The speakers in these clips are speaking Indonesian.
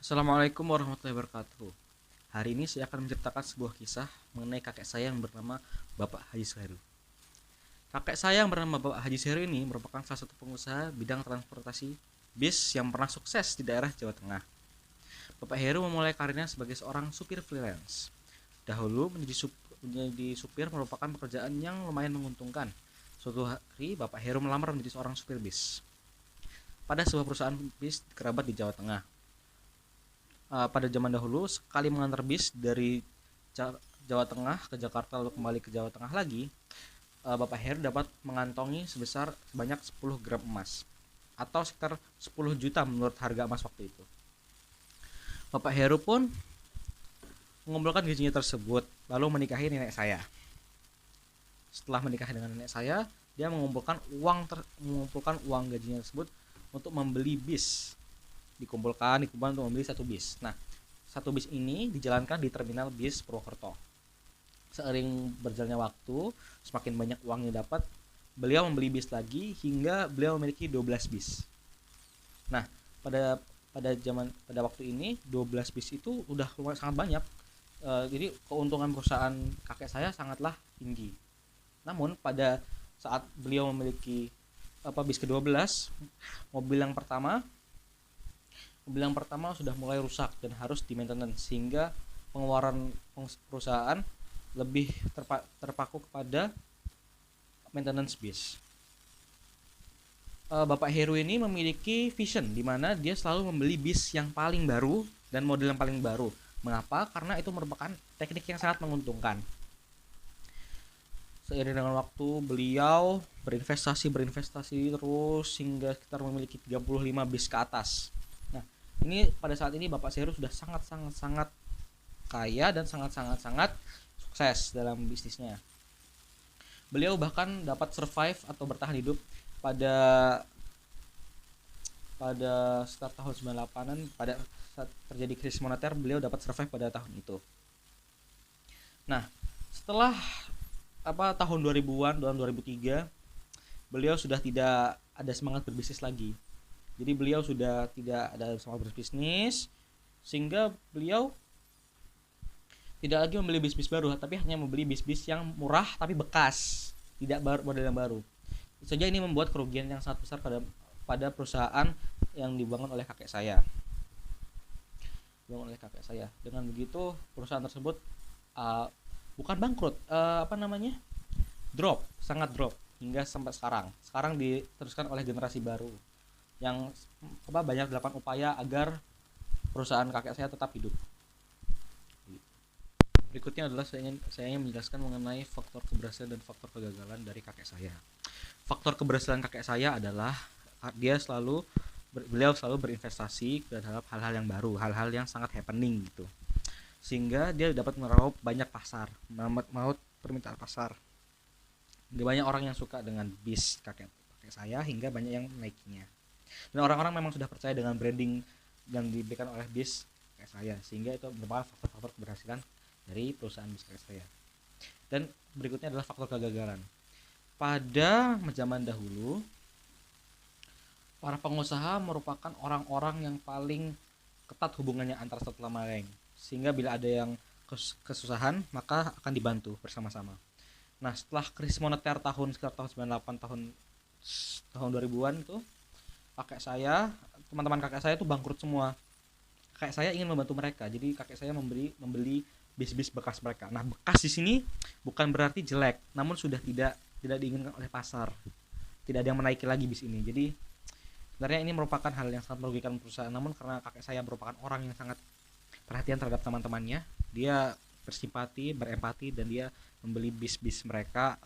Assalamualaikum warahmatullahi wabarakatuh. Hari ini saya akan menceritakan sebuah kisah mengenai kakek saya yang bernama Bapak Haji Suheru. Kakek saya yang bernama Bapak Haji Suheru ini merupakan salah satu pengusaha bidang transportasi bis yang pernah sukses di daerah Jawa Tengah. Bapak Heru memulai karirnya sebagai seorang supir freelance. Dahulu menjadi supir merupakan pekerjaan yang lumayan menguntungkan. Suatu hari Bapak Heru melamar menjadi seorang supir bis pada sebuah perusahaan bis kerabat di Jawa Tengah. Pada zaman dahulu sekali mengantar bis dari Jawa Tengah ke Jakarta lalu kembali ke Jawa Tengah lagi, Bapak Heru dapat mengantongi sebanyak 10 gram emas atau sekitar 10 juta menurut harga emas waktu itu. Bapak Heru pun mengumpulkan gajinya tersebut lalu menikahi nenek saya. Setelah menikah dengan nenek saya, dia mengumpulkan uang gajinya tersebut untuk membeli bis. Dikumpulkan untuk membeli satu bis. Nah, satu bis ini dijalankan di terminal bis Purwokerto. Seiring berjalannya waktu, semakin banyak uang yang dapat, beliau membeli bis lagi hingga beliau memiliki 12 bis. Nah, pada waktu ini 12 bis itu udah sangat banyak. Jadi keuntungan perusahaan kakek saya sangatlah tinggi. Namun pada saat beliau memiliki bis ke-12, mobil yang pertama sudah mulai rusak dan harus di maintenance, sehingga pengeluaran perusahaan lebih terpaku kepada maintenance bis. Bapak Heru ini memiliki vision di mana dia selalu membeli bis yang paling baru dan model yang paling baru. Mengapa? Karena itu merupakan teknik yang sangat menguntungkan. Seiring dengan waktu beliau berinvestasi terus hingga sekitar memiliki 35 bis ke atas. Ini pada saat ini Bapak Heru sudah sangat kaya dan sangat sukses dalam bisnisnya. Beliau bahkan dapat survive atau bertahan hidup pada sekitar tahun 98-an. Pada saat terjadi krisis moneter, beliau dapat survive pada tahun itu. Nah, setelah tahun 2000-an, tahun 2003, beliau sudah tidak ada semangat berbisnis lagi. Jadi beliau sudah tidak ada semangat berbisnis, sehingga beliau tidak lagi membeli bis-bis baru, tapi hanya membeli bis-bis yang murah tapi bekas, tidak model yang baru. Saja ini membuat kerugian yang sangat besar pada perusahaan yang dibangun oleh kakek saya. Dengan begitu perusahaan tersebut bukan bangkrut, sangat drop hingga sampai sekarang. Sekarang diteruskan oleh generasi baru yang banyak dilakukan upaya agar perusahaan kakek saya tetap hidup. Berikutnya adalah saya ingin menjelaskan mengenai faktor keberhasilan dan faktor kegagalan dari kakek saya. Faktor keberhasilan kakek saya adalah beliau selalu berinvestasi terhadap hal-hal yang baru, hal-hal yang sangat happening gitu, sehingga dia dapat meraup banyak permintaan pasar. Banyak orang yang suka dengan bis kakek saya hingga banyak yang menaikinya. Dan orang-orang memang sudah percaya dengan branding yang diberikan oleh bis kakek saya, sehingga itu merupakan faktor-faktor keberhasilan dari perusahaan bis kakek saya. Dan berikutnya adalah faktor kegagalan. Pada zaman dahulu, para pengusaha merupakan orang-orang yang paling ketat hubungannya antara satu sama lain, sehingga bila ada yang kesusahan maka akan dibantu bersama-sama. Nah, setelah krisis moneter sekitar tahun 98, tahun 2000-an itu, teman-teman kakek saya itu bangkrut semua. Kakek saya ingin membantu mereka, jadi kakek saya membeli bis-bis bekas mereka. Nah, bekas di sini bukan berarti jelek, namun sudah tidak diinginkan oleh pasar. Tidak ada yang menaiki lagi bis ini. Jadi sebenarnya ini merupakan hal yang sangat merugikan perusahaan, namun karena kakek saya merupakan orang yang sangat perhatian terhadap teman-temannya, dia bersimpati, berempati, dan dia membeli bis-bis mereka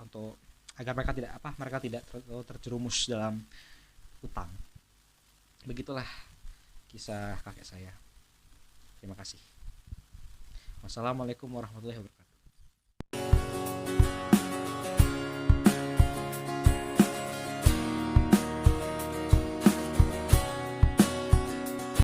agar mereka tidak terjerumus dalam utang. Begitulah kisah kakek saya. Terima kasih. Wassalamualaikum warahmatullahi wabarakatuh.